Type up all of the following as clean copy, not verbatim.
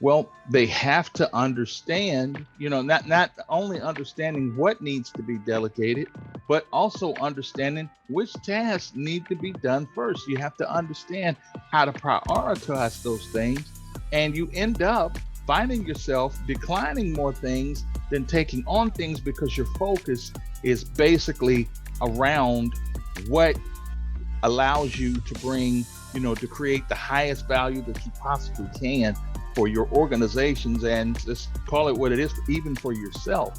Well, they have to understand, not only understanding what needs to be delegated, but also understanding which tasks need to be done first. You have to understand how to prioritize those things, and you end up finding yourself declining more things than taking on things because your focus is basically around what allows you to bring, to create the highest value that you possibly can for your organizations, and just call it what it is, even for yourself.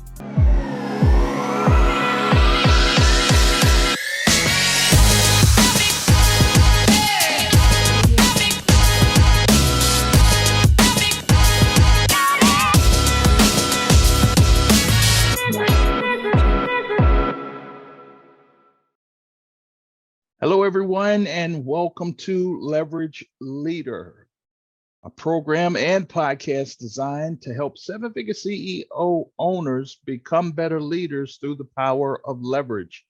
Hello, everyone, and welcome to Leverage Leader, a program and podcast designed to help seven-figure CEO owners become better leaders through the power of leverage.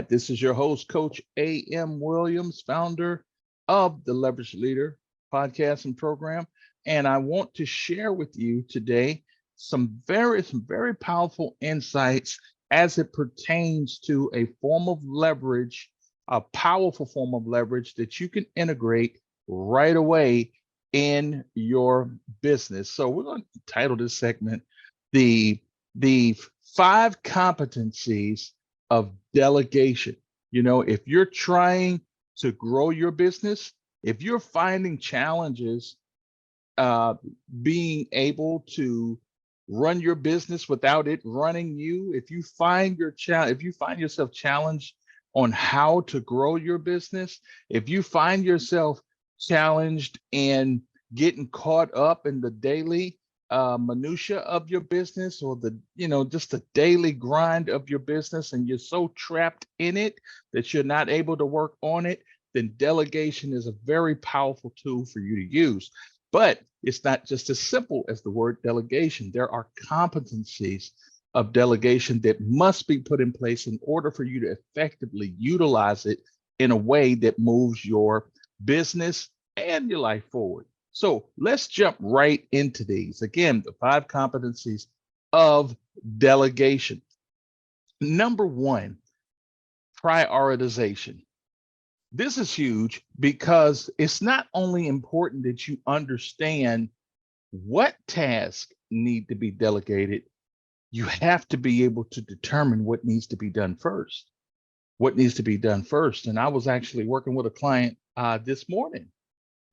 This is your host, Coach A.M. Williams, founder of the Leverage Leader podcast and program. And I want to share with you today some very powerful insights as it pertains to a form of leverage, a powerful form of leverage that you can integrate right away in your business. So we're going to title this segment the 5 competencies of delegation. If you're trying to grow your business, if you're finding challenges uh, being able to run your business without it running you, if you find yourself challenged on how to grow your business, if you find yourself challenged in getting caught up in the daily minutia of your business, or just the daily grind of your business, and you're so trapped in it that you're not able to work on it, then delegation is a very powerful tool for you to use. But it's not just as simple as the word delegation. There are competencies of delegation that must be put in place in order for you to effectively utilize it in a way that moves your business and your life forward. So let's jump right into these. Again, the 5 competencies of delegation. Number 1, prioritization. This is huge because it's not only important that you understand what tasks need to be delegated, you have to be able to determine what needs to be done first. What needs to be done first. And I was actually working with a client this morning.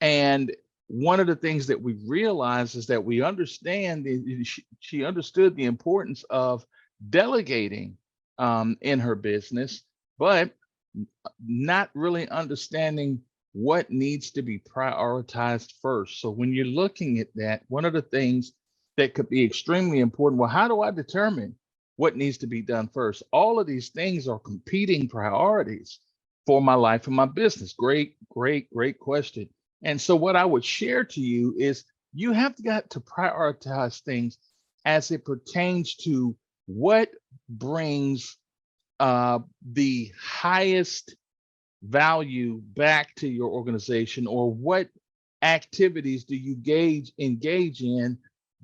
And one of the things that we realized is that we understand, she understood the importance of delegating in her business, but not really understanding what needs to be prioritized first. So when you're looking at that, one of the things that could be extremely important, well, how do I determine what needs to be done first? All of these things are competing priorities for my life and my business. Great question. And so what I would share to you is you have got to prioritize things as it pertains to what brings the highest value back to your organization, or what activities do you engage in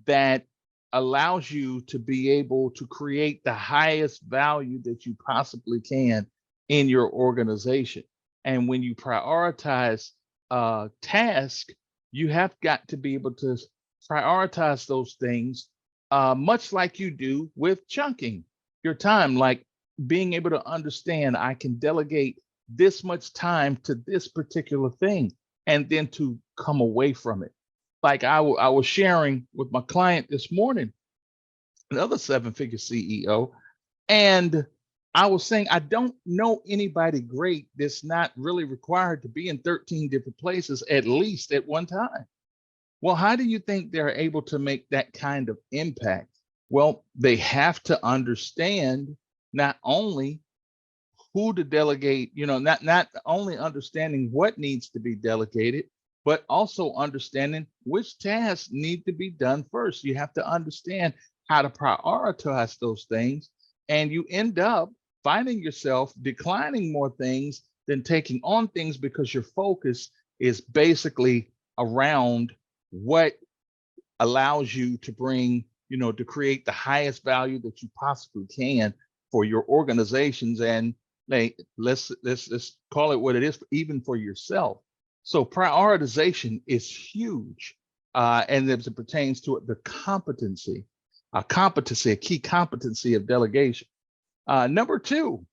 that allows you to be able to create the highest value that you possibly can in your organization. And when you prioritize task, you have got to be able to prioritize those things, much like you do with chunking your time, like being able to understand I can delegate this much time to this particular thing, and then to come away from it. Like I was sharing with my client this morning, another seven-figure CEO, and I was saying I don't know anybody great that's not really required to be in 13 different places at least at one time. Well, how do you think they're able to make that kind of impact? Well, they have to understand not only who to delegate, not only understanding what needs to be delegated, but also understanding which tasks need to be done first. You have to understand how to prioritize those things, and you end up finding yourself declining more things than taking on things because your focus is basically around what allows you to bring, to create the highest value that you possibly can for your organizations, and let's call it what it is, even for yourself. So prioritization is huge, and as it pertains to the a key competency of delegation. Number two,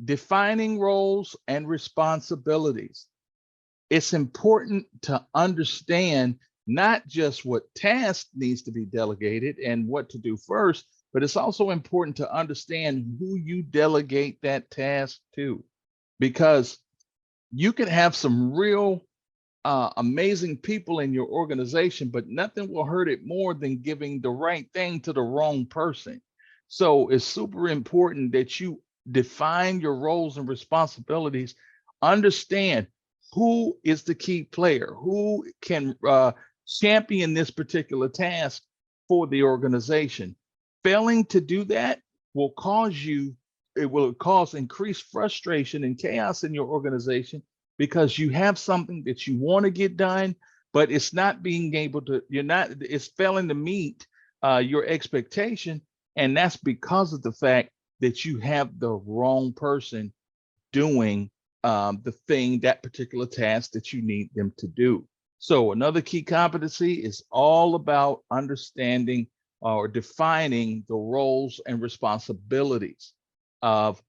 defining roles and responsibilities. It's important to understand not just what task needs to be delegated and what to do first, but it's also important to understand who you delegate that task to, because you can have some real amazing people in your organization, but nothing will hurt it more than giving the right thing to the wrong person. So it's super important that you define your roles and responsibilities, understand who is the key player, who can champion this particular task for the organization. Failing to do that will cause increased frustration and chaos in your organization, because you have something that you want to get done, but it's not being able to, it's failing to meet your expectation. And that's because of the fact that you have the wrong person doing that particular task that you need them to do. So another key competency is all about understanding or defining the roles and responsibilities of,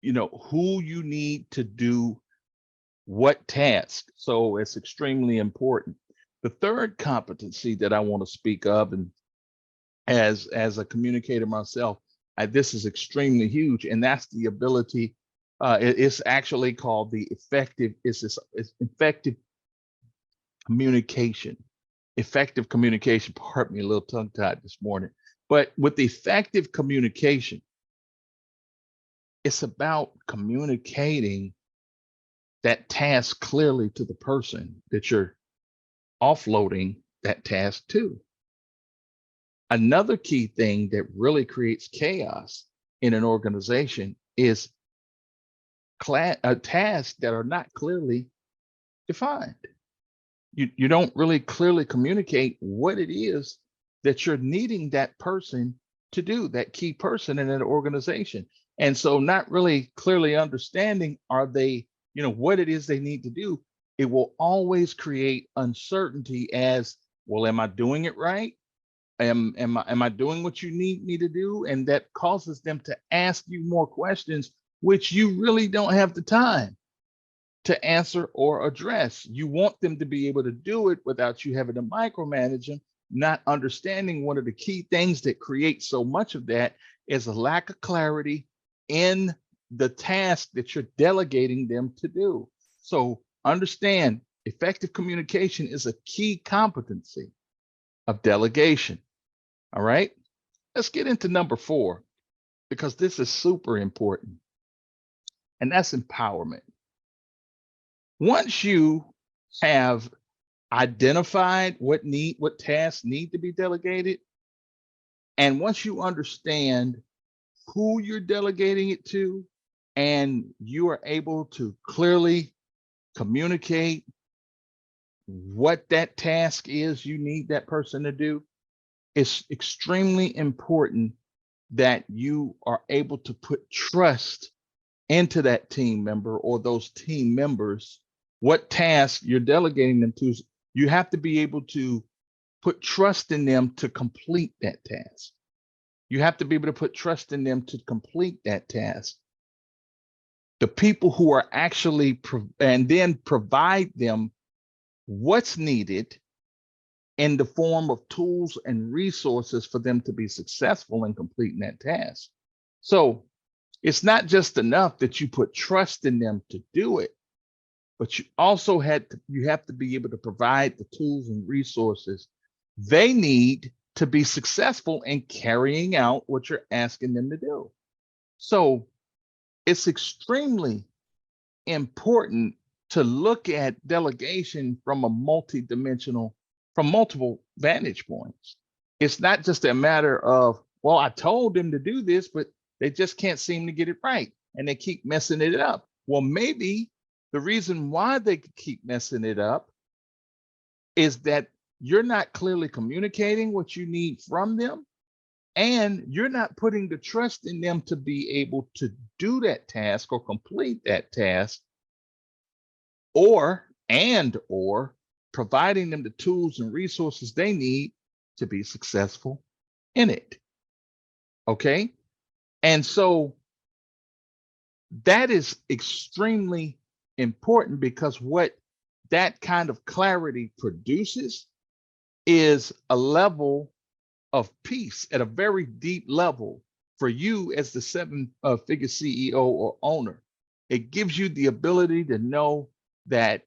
who you need to do what task. So it's extremely important. The third competency that I want to speak of, and as a communicator myself, this is extremely huge, and that's the ability. It's actually called it's effective communication. Effective communication. Pardon me, a little tongue-tied this morning. But with effective communication, it's about communicating that task clearly to the person that you're offloading that task to. Another key thing that really creates chaos in an organization is tasks that are not clearly defined. You don't really clearly communicate what it is that you're needing that person to do, that key person in an organization. And so not really clearly understanding what it is they need to do, it will always create uncertainty as, well, am I doing it right? Am I doing what you need me to do? And that causes them to ask you more questions, which you really don't have the time to answer or address. You want them to be able to do it without you having to micromanage them, not understanding one of the key things that creates so much of that is a lack of clarity in the task that you're delegating them to do. So understand, effective communication is a key competency of delegation. All right, let's get into number 4, because this is super important, and that's empowerment. Once you have identified what tasks need to be delegated, and once you understand who you're delegating it to, and you are able to clearly communicate what that task is you need that person to do, it's extremely important that you are able to put trust into that team member or those team members. What task you're delegating them to, you have to be able to put trust in them to complete that task. You have to be able to put trust in them to complete that task. The people who are actually, and then provide them what's needed in the form of tools and resources for them to be successful in completing that task. So it's not just enough that you put trust in them to do it, but you also have to be able to provide the tools and resources they need to be successful in carrying out what you're asking them to do. So it's extremely important to look at delegation from multiple vantage points. It's not just a matter of, well, I told them to do this, but they just can't seem to get it right and they keep messing it up. Well, maybe the reason why they keep messing it up is that you're not clearly communicating what you need from them, and you're not putting the trust in them to be able to do that task or complete that task, or providing them the tools and resources they need to be successful in it. Okay? And so that is extremely important, because what that kind of clarity produces is a level of peace at a very deep level for you as the seven-figure CEO or owner. It gives you the ability to know that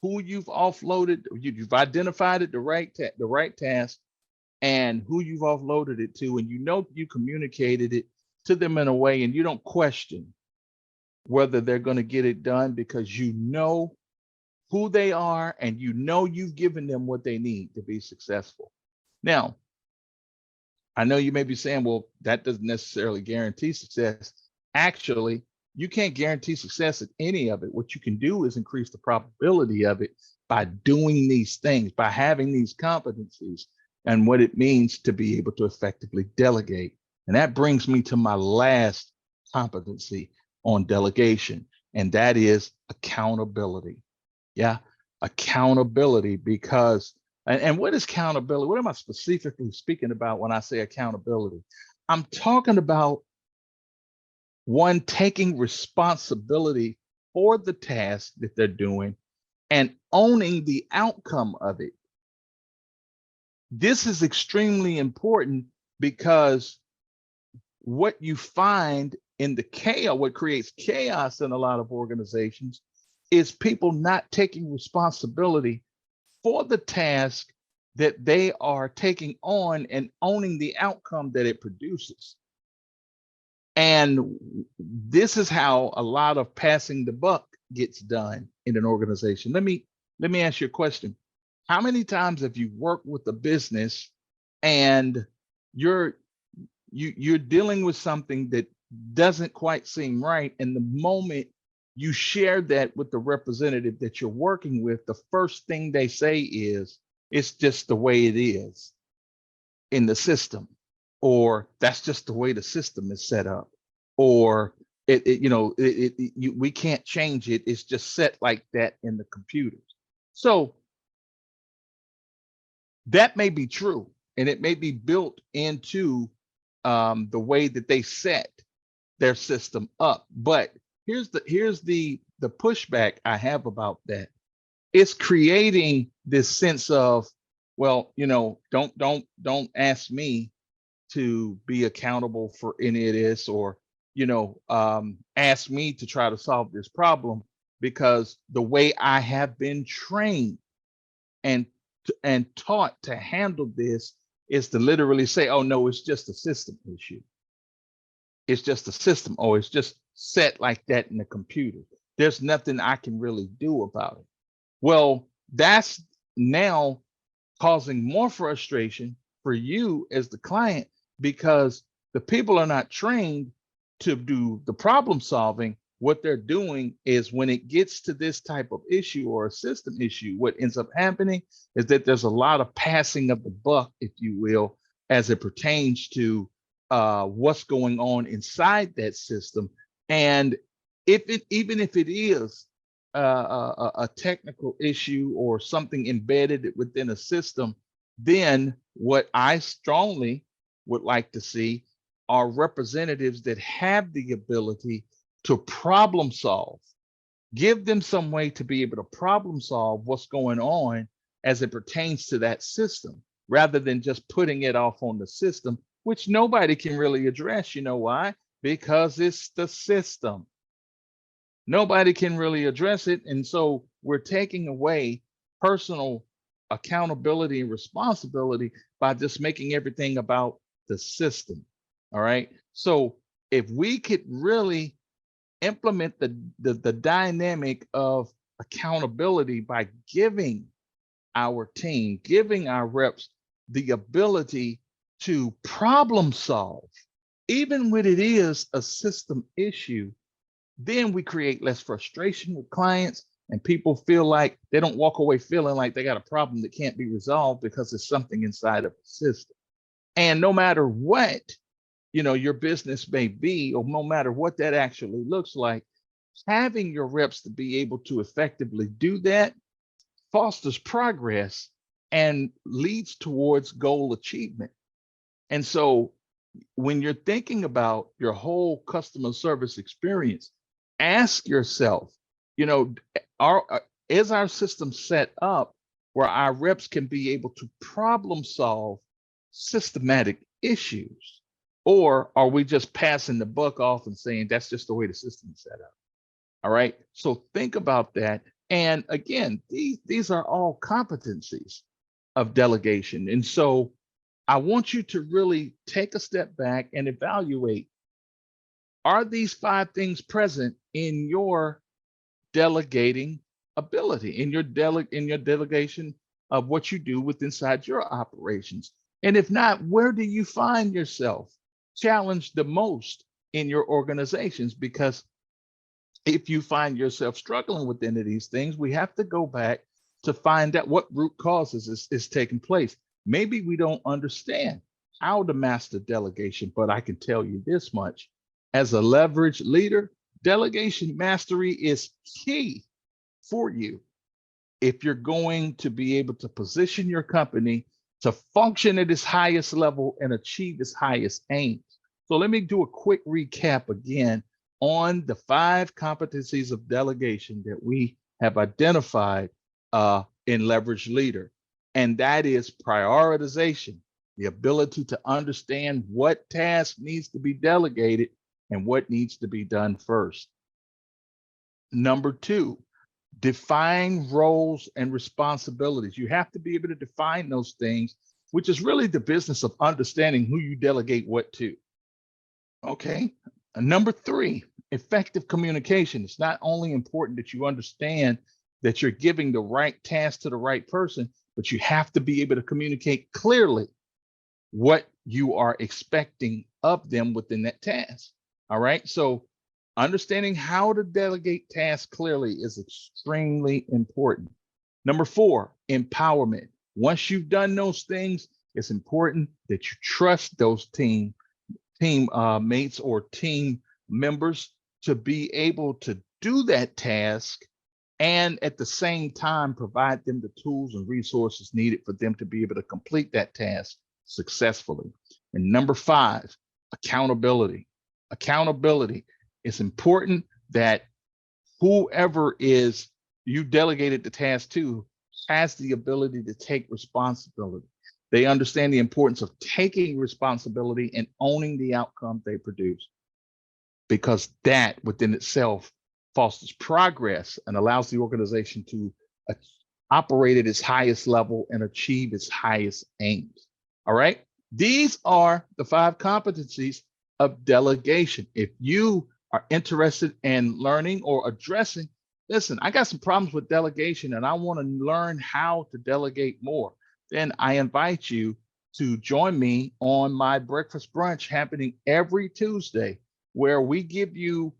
who you've offloaded, you've identified it, the right task, and who you've offloaded it to, and you know you communicated it to them in a way, and you don't question whether they're going to get it done, because you know who they are and you know you've given them what they need to be successful. Now, I know you may be saying, well, that doesn't necessarily guarantee success. Actually, you can't guarantee success at any of it. What you can do is increase the probability of it by doing these things, by having these competencies, and what it means to be able to effectively delegate. And that brings me to my last competency on delegation, and that is accountability. Yeah, accountability, because and what is accountability? What am I specifically speaking about when I say accountability? I'm talking about one taking responsibility for the task that they're doing and owning the outcome of it. This is extremely important, because what you find in the chaos, what creates chaos in a lot of organizations, is people not taking responsibility for the task that they are taking on and owning the outcome that it produces. And this is how a lot of passing the buck gets done in an organization. Let me ask you a question. How many times have you worked with a business and you're dealing with something that doesn't quite seem right, and the moment you share that with the representative that you're working with, the first thing they say is, it's just the way it is in the system, or that's just the way the system is set up, or we can't change it. It's just set like that in the computers. So that may be true, and it may be built into the way that they set their system up. But here's the pushback I have about that. It's creating this sense of, well, don't ask me to be accountable for any of this, or ask me to try to solve this problem, because the way I have been trained and taught to handle this is to literally say, oh no, it's just a system issue. It's just a system, or it's just set like that in the computer. There's nothing I can really do about it. Well, that's now causing more frustration for you as the client, because the people are not trained to do the problem solving. What they're doing is, when it gets to this type of issue or a system issue, what ends up happening is that there's a lot of passing of the buck, if you will, as it pertains to what's going on inside that system. And even if it is a technical issue or something embedded within a system, then what I strongly would like to see are representatives that have the ability to problem solve. Give them some way to be able to problem solve what's going on as it pertains to that system, rather than just putting it off on the system, which nobody can really address. You know why? Because it's the system. Nobody can really address it. And so we're taking away personal accountability and responsibility by just making everything about the system. All right. So if we could really implement the dynamic of accountability by giving our team, giving our reps the ability to problem solve, even when it is a system issue, then we create less frustration with clients, And people feel like they don't walk away feeling like they got a problem that can't be resolved because it's something inside of the system. And no matter what, your business may be, or no matter what that actually looks like, having your reps to be able to effectively do that fosters progress and leads towards goal achievement. And so when you're thinking about your whole customer service experience, ask yourself, is our system set up where our reps can be able to problem solve systematic issues? Or are we just passing the buck off and saying that's just the way the system is set up? All right. So think about that. And again, these are all competencies of delegation. And so I want you to really take a step back and evaluate, are these 5 things present in your delegating ability, in your delegation of what you do with inside your operations? And if not, where do you find yourself challenged the most in your organizations? Because if you find yourself struggling with any of these things, we have to go back to find out what root causes is taking place. Maybe we don't understand how to master delegation, but I can tell you this much. As a leverage leader, delegation mastery is key for you if you're going to be able to position your company to function at its highest level and achieve its highest aims. So let me do a quick recap again on the 5 competencies of delegation that we have identified in Leverage Leader. And that is prioritization, the ability to understand what task needs to be delegated and what needs to be done first. Number 2, define roles and responsibilities. You have to be able to define those things, which is really the business of understanding who you delegate what to. Okay. Number 3, effective communication. It's not only important that you understand that you're giving the right task to the right person, but you have to be able to communicate clearly what you are expecting of them within that task. All right. So understanding how to delegate tasks clearly is extremely important. Number 4, empowerment. Once you've done those things, it's important that you trust those team mates or team members to be able to do that task, and at the same time provide them the tools and resources needed for them to be able to complete that task successfully. And number 5, accountability. Accountability. It's important that whoever is you delegated the task to has the ability to take responsibility. They understand the importance of taking responsibility and owning the outcome they produce, because that within itself fosters progress and allows the organization to operate at its highest level and achieve its highest aims. All right. These are the 5 competencies of delegation. If you are interested in learning or addressing, listen, I got some problems with delegation and I want to learn how to delegate more, then I invite you to join me on my breakfast brunch happening every Tuesday, where we give you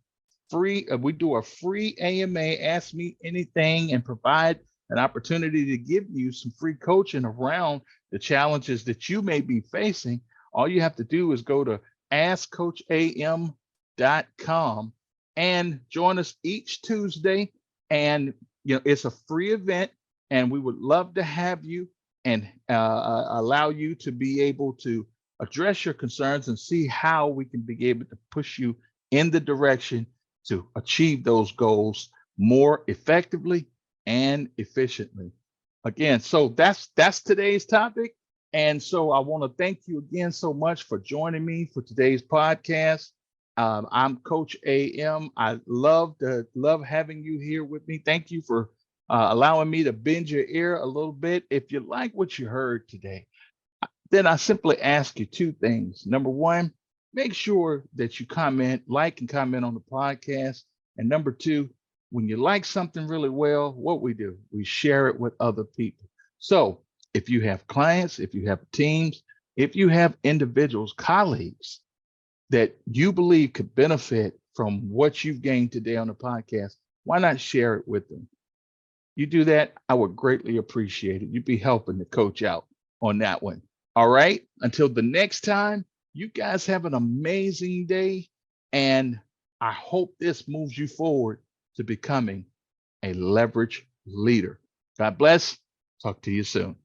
we do a free AMA, Ask Me Anything, and provide an opportunity to give you some free coaching around the challenges that you may be facing. All you have to do is go to askcoacham.com and join us each Tuesday. And it's a free event, and we would love to have you and allow you to be able to address your concerns and see how we can be able to push you in the direction to achieve those goals more effectively and efficiently. Again, so that's today's topic. And so I want to thank you again so much for joining me for today's podcast. I'm Coach AM. I love having you here with me. Thank you for allowing me to bend your ear a little bit. If you like what you heard today, then I simply ask you 2 things. Number 1, make sure that you like and comment on the podcast. And number 2, when you like something really well, what we do, we share it with other people. So if you have clients, if you have teams, if you have individuals, colleagues that you believe could benefit from what you've gained today on the podcast, why not share it with them? You do that, I would greatly appreciate it. You'd be helping the coach out on that one. All right. Until the next time, you guys have an amazing day. And I hope this moves you forward to becoming a leverage leader. God bless. Talk to you soon.